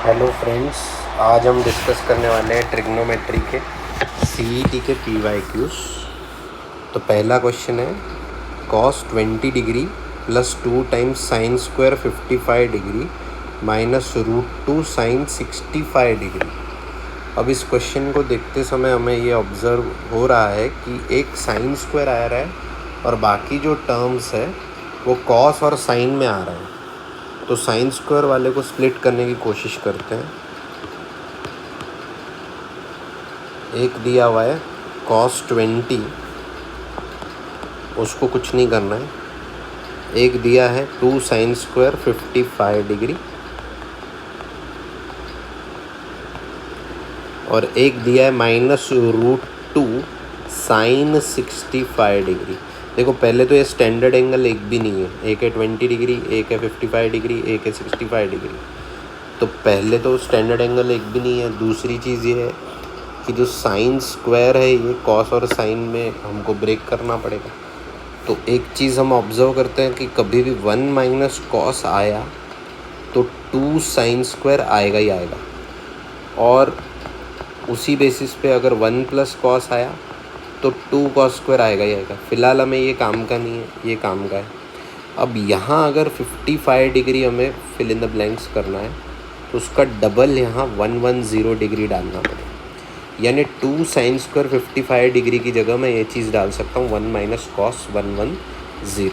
Hello friends, आज हम discuss करने वाले हैं ट्रिग्नोमेट्री के सीईटी के PYQs। तो पहला क्वेश्चन है cos 20 degree plus 2 times sine square 55 degree minus √2 sine 65 degree. अब इस क्वेश्चन को देखते समय हमें ये ऑब्ज़र्व हो रहा है कि एक साइन स्क्वायर आ रहा है और बाकी जो टर्म्स है वो कॉस और साइन में आ रहा है। तो साइन स्क्वायर वाले को स्प्लिट करने की कोशिश करते हैं। एक दिया हुआ है cos 20, उसको कुछ नहीं करना है। एक दिया है 2 साइन स्क्वायर 55 डिग्री और एक दिया है माइनस √2 साइन 65 डिग्री। देखो पहले तो ये स्टैंडर्ड एंगल एक भी नहीं है, एक है 20 डिग्री, एक है 55 डिग्री, एक है 65 डिग्री। तो पहले तो स्टैंडर्ड एंगल एक भी नहीं है। दूसरी चीज़ ये है कि जो साइन स्क्वायर है ये कॉस और साइन में हमको ब्रेक करना पड़ेगा। तो एक चीज़ हम ऑब्ज़र्व करते हैं कि कभी भी 1 माइनस कॉस आया तो 2 साइन स्क्वायर आएगा ही आएगा, और उसी बेसिस पे अगर 1 प्लस कॉस आया तो 2 कॉस स्क्वायर आएगा ही आएगा। फ़िलहाल हमें ये काम का नहीं है, ये काम का है। अब यहाँ अगर 55 डिग्री हमें फिल इन द ब्लैंक्स करना है तो उसका डबल यहाँ 110 डिग्री डालना पड़ेगा, यानी 2 साइन स्क्वायर 55 डिग्री की जगह मैं ये चीज़ डाल सकता हूँ 1 माइनस कॉस 110।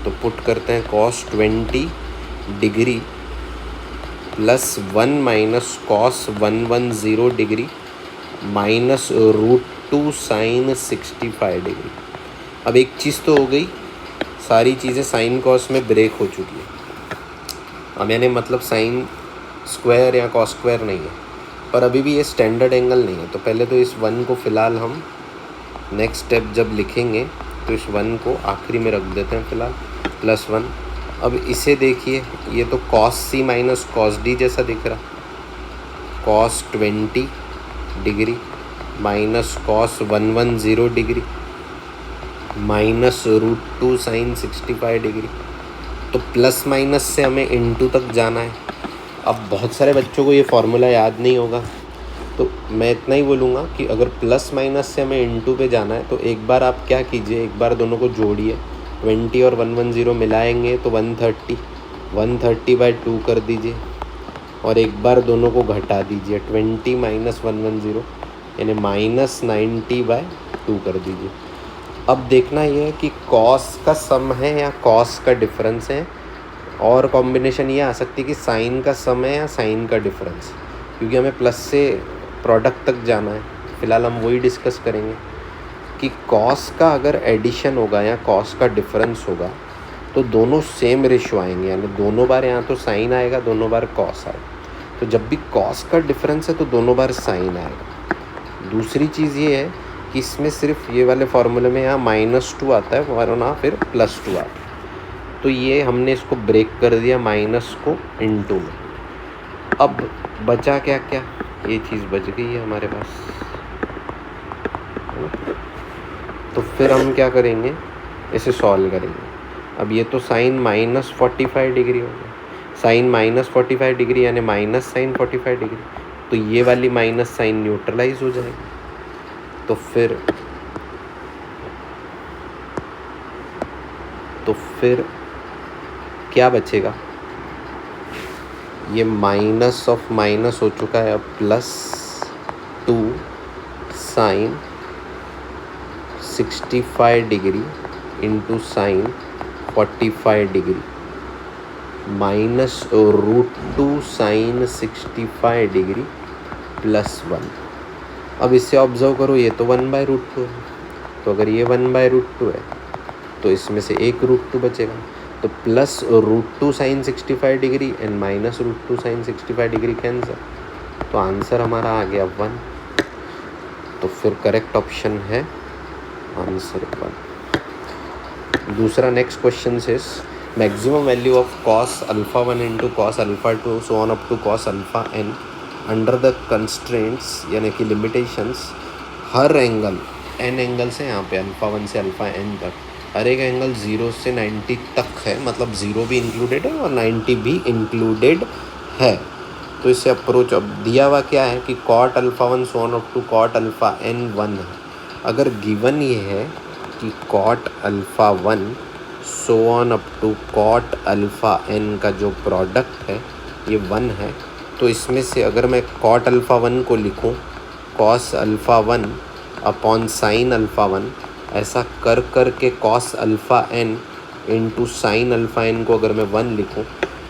तो पुट करते हैं cos 20 degree plus 1 minus cos 110 degree minus √2 sine 65 degree. अब एक चीज़ तो हो गई, सारी चीज़ें साइन कॉस में ब्रेक हो चुकी है। अब यानी मतलब साइन स्क्वायर या कॉस स्क्वायर नहीं है, पर अभी भी ये स्टैंडर्ड एंगल नहीं है। तो पहले तो इस 1 को फ़िलहाल हम नेक्स्ट स्टेप जब लिखेंगे तो इस 1 को आखिरी में रख देते हैं फ़िलहाल, प्लस 1। अब इसे देखिए, ये तो cos C minus cos D जैसा दिख रहा। cos 20 degree minus cos 110 degree minus √2 sine 65 degree. तो प्लस माइनस से हमें इनटू तक जाना है। अब बहुत सारे बच्चों को ये फार्मूला याद नहीं होगा, तो मैं इतना ही बोलूँगा कि अगर प्लस माइनस से हमें इनटू पे जाना है तो एक बार आप क्या कीजिए, एक बार दोनों को जोड़िए। 20 और 110 मिलाएंगे तो 130/2 कर दीजिए, और एक बार दोनों को घटा दीजिए। 20 माइनस 110 यानी माइनस 90/2 कर दीजिए। अब देखना ये है कि कॉस का सम है या कॉस का डिफरेंस है, और कॉम्बिनेशन ये आ सकती है कि साइन का सम है या साइन का डिफरेंस, क्योंकि हमें प्लस से प्रोडक्ट तक जाना है। फ़िलहाल हम वही डिस्कस करेंगे कि कॉस का अगर एडिशन होगा या कॉस का डिफरेंस होगा तो दोनों सेम रेशो आएंगे, यानी दोनों बार यहाँ तो साइन आएगा, दोनों बार कॉस आएगा। तो जब भी कॉस का डिफरेंस है तो दोनों बार साइन आएगा। दूसरी चीज़ ये है कि इसमें सिर्फ ये वाले फार्मूले में यहाँ -2 आता है, वरना फिर +2 आता है। तो ये हमने इसको ब्रेक कर दिया माइनस को इनटू में। अब बचा क्या क्या, ये चीज़ बच गई है हमारे पास। तो फिर हम क्या करेंगे, इसे सॉल्व करेंगे। अब ये तो साइन -45 डिग्री हो गया, साइन -45 डिग्री यानी माइनस साइन 45 डिग्री, तो ये वाली माइनस साइन न्यूट्रलाइज हो जाएगी। तो फिर क्या बचेगा, ये माइनस ऑफ माइनस हो चुका है, अब +2 sine 65 degree into sine 45 degree minus √2 sine 65 degree plus 1। अब इससे ऑब्जर्व करो, ये तो 1/√2 है, तो अगर ये 1/√2 है तो इसमें से एक √2 बचेगा। तो plus √2 sine 65 degree and minus √2 sine 65 degree cancel, तो आंसर हमारा आ गया 1। तो फिर करेक्ट ऑप्शन है आंसर 1। दूसरा next question is maximum value of cos α1 into cos α2 so on up to cos αn under the constraints, यानी कि लिमिटेशंस। हर एंगल n एंगल्स हैं यहाँ पे, α1 से αn तक, हर एक एंगल 0 से 90 तक है, मतलब 0 भी इंक्लूडेड है और 90 भी इंक्लूडेड है। तो इससे अप्रोच, अब दिया हुआ क्या है कि cot alpha 1 so on up to cot alpha n 1 है। अगर गिवन ये है कि cot alpha 1 so on up to cot alpha n का जो प्रोडक्ट है ये 1 है, तो इसमें से अगर मैं कॉट अल्फ़ा 1 को लिखूं cos alpha 1 upon sine alpha 1, ऐसा कर कर के cos alpha n into sine alpha n को अगर मैं 1 लिखूं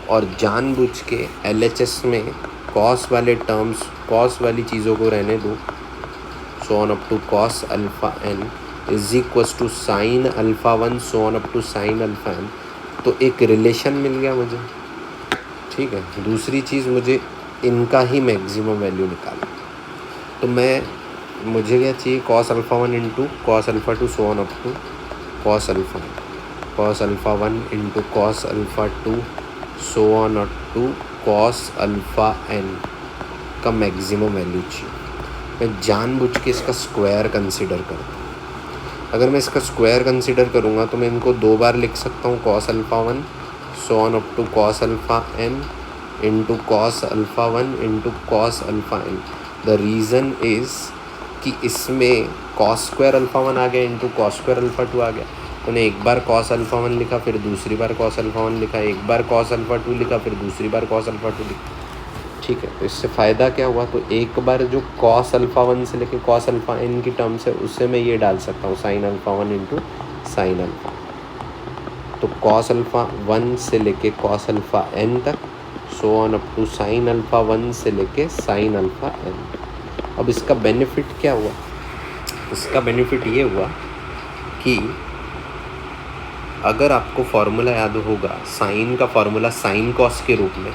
और जानबूझ के LHS में कॉस वाले टर्म्स, कॉस वाली चीज़ों को रहने दूँ, so on up to cos alpha n is equals to sine alpha 1 so on up to sine alpha n, तो एक रिलेशन मिल गया मुझे। ठीक है, दूसरी चीज़ मुझे इनका ही मैक्सिमम वैल्यू निकालना, तो मुझे क्या चाहिए, cos alpha 1 into cos alpha 2 so on up to cos alpha 1 into cos alpha 2 so on up to cos alpha n का मैक्सिमम वैल्यू चाहिए। मैं जानबूझ के इसका स्क्वायर कंसिडर करता हूँ। अगर मैं इसका स्क्वायर कंसिडर करूँगा तो मैं इनको 2 बार लिख सकता हूँ, cos alpha 1 so on up to cos alpha n into cos alpha 1 into cos alpha n। The reason is कि इसमें कॉस स्क्वायर अल्फ़ा 1 आ गया इंटू कॉस स्क्वायर अल्फ़ा 2 आ गया, तो ने एक बार कॉस अल्फ़ा 1 लिखा, फिर दूसरी बार कॉस अल्फ़ा 1 लिखा, एक बार कॉस अल्फ़ा 2 लिखा, फिर दूसरी बार कॉस अल्फ़ा 2 लिखा। ठीक है, तो इससे फ़ायदा क्या हुआ, तो एक बार जो कॉस अल्फ़ा 1 से लेके कॉस अल्फ़ा n की टर्म्स है उससे मैं ये डाल सकता हूँ sine alpha 1 into sine alpha, तो कॉस अल्फ़ा 1 से लेके कॉस अल्फ़ा n तक, so on up to sine alpha 1 से लेके साइन अल्फ़ा n। अब इसका बेनिफिट क्या हुआ, इसका बेनिफिट ये हुआ कि अगर आपको फार्मूला याद होगा, साइन का फार्मूला साइन कॉस के रूप में,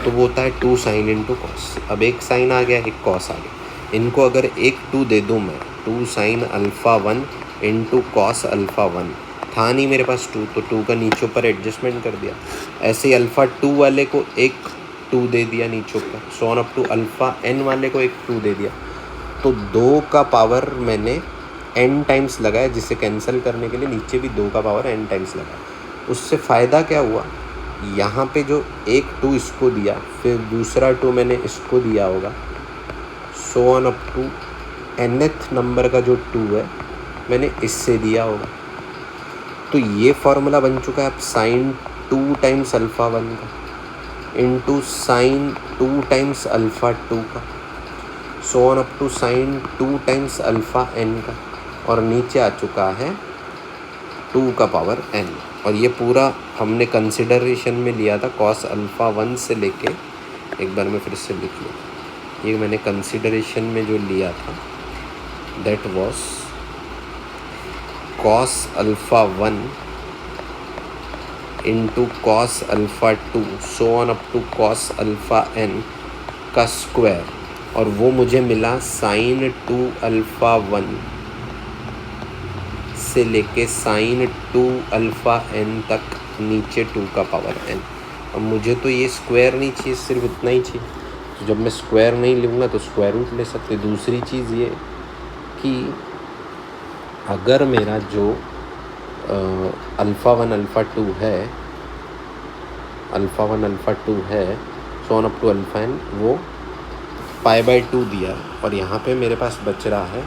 तो वो होता है 2 साइन इंटू कॉस। अब एक साइन आ गया, एक कॉस आ गया, इनको अगर एक 2 दे दूँ मैं, 2 sign alpha 1 into cos alpha 1, था नहीं मेरे पास 2, तो 2 का नीचे ऊपर एडजस्टमेंट कर दिया। ऐसे ही अल्फ़ा 2 वाले को एक 2 दे दिया नीचे ऊपर, so on up to alpha n वाले को एक 2 दे दिया, तो 2 का पावर मैंने n टाइम्स लगाया, जिसे कैंसिल करने के लिए नीचे भी 2 का पावर n टाइम्स लगाया। उससे फ़ायदा क्या हुआ, यहाँ पे जो एक 2 इसको दिया, फिर दूसरा 2 मैंने इसको दिया होगा, so on up to nth number का जो 2 है मैंने इससे दिया होगा। तो ये फार्मूला बन चुका है अब साइन 2 टाइम्स अल्फ़ा 1 का इंटू साइन 2 टाइम्स अल्फ़ा 2 का, so on up to sine 2 times alpha n का, और नीचे आ चुका है 2 का पावर n। और ये पूरा हमने कंसिडरेशन में लिया था कॉस अल्फ़ा 1 से लेके, एक बार मैं फिर से लिख लूँ, ये मैंने कंसिडरेशन में जो लिया था that was cos alpha 1 into cos alpha 2 so on up to cos alpha n का स्क्वायर, और वो मुझे मिला साइन 2 अल्फ़ा 1 से लेके साइन 2 अल्फ़ा n तक, नीचे 2 का पावर n। अब मुझे तो ये स्क्वायर नहीं चाहिए, सिर्फ इतना ही चाहिए, तो जब मैं स्क्वायर नहीं लूँगा तो स्क्वायर रूट ले सकते। दूसरी चीज़ ये कि अगर मेरा जो अल्फ़ा 1 अल्फ़ा 2 है, अल्फ़ा 1 अल्फ़ा 2 है, so on up to alpha n, वो π/2 दिया, और यहाँ पे मेरे पास बच रहा है,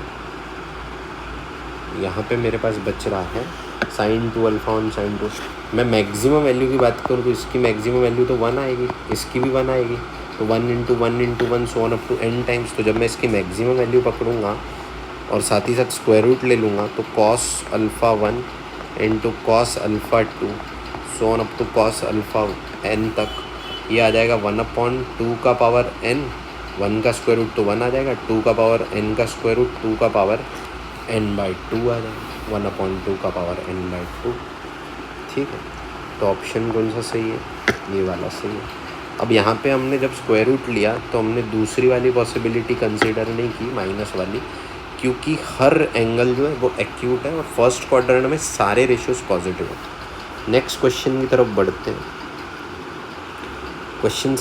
यहाँ पे मेरे पास बच रहा है साइन 2 अल्फ़ा 1 साइन 2। मैं मैक्सिमम वैल्यू की बात करूँ तो इसकी मैक्सिमम वैल्यू तो 1 आएगी, इसकी भी 1 आएगी, तो 1 into 1 into 1 so on up to n times. तो जब मैं इसकी मैक्सिमम वैल्यू पकड़ूंगा और साथ ही साथ स्क्वायर रूट ले लूँगा, तो cos alpha 1 into cos alpha 2 so on up to cos alpha n तक, ये आ जाएगा 1/2 का पावर n, 1 का स्क्वायर रूट तो 1 आ जाएगा, 2 का पावर n का स्क्वायर रूट 2 का पावर n/2 आ जाएगा, 1/2 का पावर n/2। ठीक है, तो ऑप्शन कौन सा सही है, ये वाला सही है। अब यहाँ पे हमने जब स्क्वायर रूट लिया तो हमने दूसरी वाली पॉसिबिलिटी कंसीडर नहीं की, माइनस वाली, क्योंकि हर एंगल जो है वो एक्यूट है और फर्स्ट क्वाड्रेंट में सारे रेशियोज पॉजिटिव हैं। नेक्स्ट क्वेश्चन की तरफ बढ़ते हैं। क्वेश्चन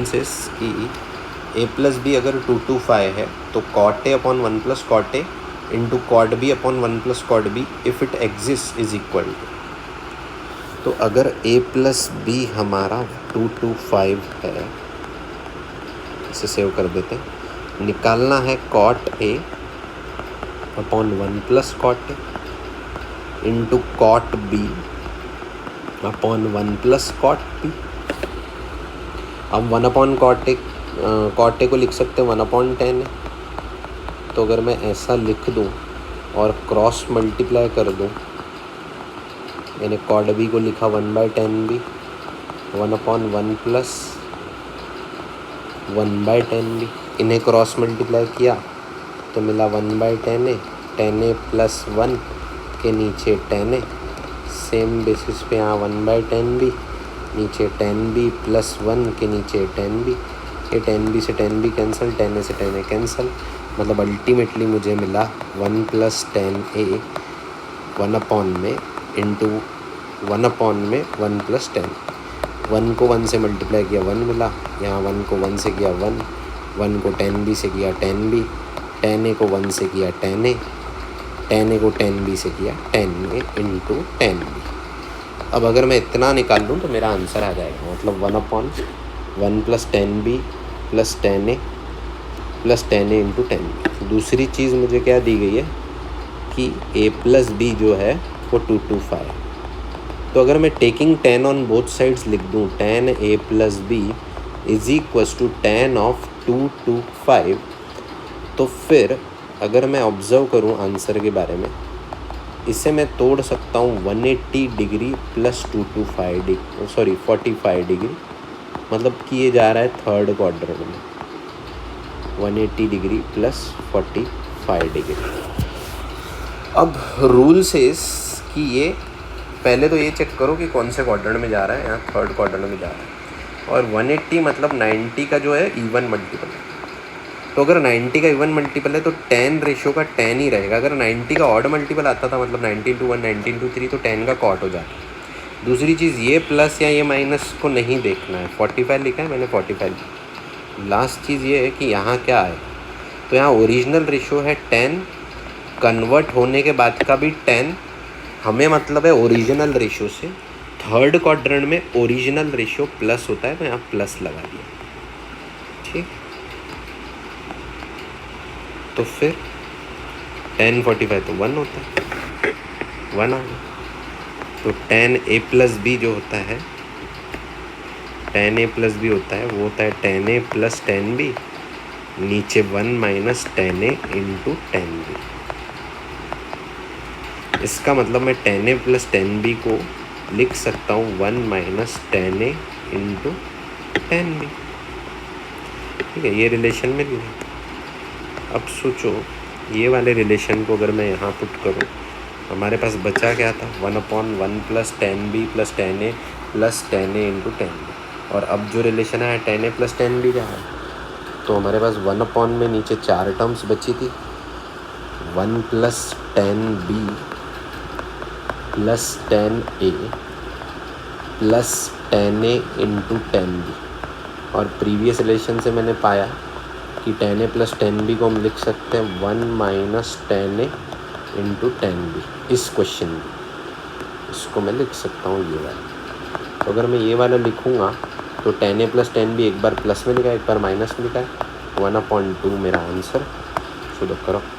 सेस कि a प्लस बी अगर 2 to 5 है तो cot A upon 1 plus cot A into cot B upon 1 plus cot B if it exist is equal to. तो अगर a प्लस बी हमारा 225 है, इसे सेव कर देते हैं। निकालना है cot a upon 1 plus cot a into cot b upon 1 plus cot b। हम 1 अपॉन कॉट ए को लिख सकते हैं 1 अपॉन 10 है। तो अगर मैं ऐसा लिख दूं और क्रॉस मल्टीप्लाई कर दूं, मैंने कॉट बी को लिखा 1/10 बी, 1 अपॉन 1 प्लस 1/10 बी। इन्हें क्रॉस मल्टीप्लाई किया तो मिला 1/10 ए, 10 ए प्लस 1 के नीचे 10 ए। सेम बेसिस पे यहाँ 1/10 बी, नीचे 10 बी प्लस 1 के नीचे 10 बी। ये 10 बी से 10 बी कैंसिल, 10 ए से 10 ए कैंसिल, मतलब अल्टीमेटली मुझे मिला 1 प्लस 10 ए 1 अपॉन में इंटू 1 अपॉन में 1 प्लस 10। 1 को 1 से मल्टीप्लाई किया 1 मिला, यहाँ 1 को 1 से किया 1, 1 को 10 बी से किया 10 बी, 10 ए को 1 से किया 10 ए, 10 ए को 10 बी से किया 10 ए इंटू 10 बी। अब अगर मैं इतना निकाल लूँ तो मेरा आंसर आ जाएगा, मतलब 1 अपॉन 1 प्लस 10 बी प्लस 10 ए प्लस 10 ए इंटू 10 बी। दूसरी चीज़ मुझे क्या दी गई है कि a प्लस बी जो है वो 225। तो अगर मैं टेकिंग 10 ऑन बोथ साइड्स लिख दूँ, 10 a plus B is equals to 10 of 225, तो फिर अगर मैं ऑब्ज़र्व करूँ आंसर के बारे में, इसे मैं तोड़ सकता हूँ 180 degree plus 225 degree, sorry 45 degree, मतलब कि ये जा रहा है थर्ड क्वाड्रेंट में, 180 डिग्री प्लस 45 डिग्री। अब रूल से कि ये पहले तो ये चेक करो कि कौन से क्वाड्रेंट में जा रहा है, यहाँ थर्ड क्वाड्रेंट में जा रहा है। और 180 मतलब 90 का जो है इवन मल्टीपल है। तो अगर 90 का इवन मल्टीपल है तो 10 रेशो का 10 ही रहेगा। अगर 90 का ऑड मल्टीपल आता था, मतलब 90 × 1 90 × 3, तो 10 का कॉट हो जाता। दूसरी चीज़, ये प्लस या ये माइनस को नहीं देखना है। 45 लिखा है मैंने, 45 लिखा। लास्ट चीज़ ये है कि यहाँ क्या है, तो यहाँ ओरिजिनल रेशो है 10, कन्वर्ट होने के बाद का भी 10। हमें मतलब है ओरिजिनल रेशो से। थर्ड क्वाड्रेंट में ओरिजिनल रेशो प्लस होता है, तो यहाँ प्लस लगा दिया, ठीक। तो फिर 10 45 तो 1 होता है, 1 आ गया। तो 10 a प्लस बी जो होता है, 10 a प्लस बी होता है, वो होता है 10 a प्लस 10 बी, नीचे 1 माइनस 10 a इंटू 10 बी। इसका मतलब मैं 10 a प्लस 10 बी को लिख सकता हूँ 1 माइनस 10 a इंटू 10 बी, ठीक है। ये रिलेशन मिल गया। अब सोचो, ये वाले रिलेशन को अगर मैं यहाँ पुट करूँ, हमारे पास बचा क्या था, 1 अपॉन 1 प्लस 10 बी प्लस 10 ए प्लस 10 ए इंटू 10 बी। और अब जो रिलेशन है 10 ए प्लस 10 बी क्या है, तो हमारे पास 1 अपॉन में नीचे 4 टर्म्स बची थी, 1 प्लस 10 बी प्लस 10 ए प्लस 10 ए इंटू 10 बी। और प्रीवियस रिलेशन से मैंने पाया कि 10 ए प्लस 10 बी को हम लिख सकते हैं 1 माइनस 10 ए इंटू 10 बी। इस क्वेश्चन में इसको मैं लिख सकता हूँ ये वाला। तो अगर मैं ये वाला लिखूँगा तो 10 ए प्लस 10 बी एक बार प्लस में लिखा है, एक बार माइनस में लिखा है, 1/2 मेरा आंसर। शुरू करो।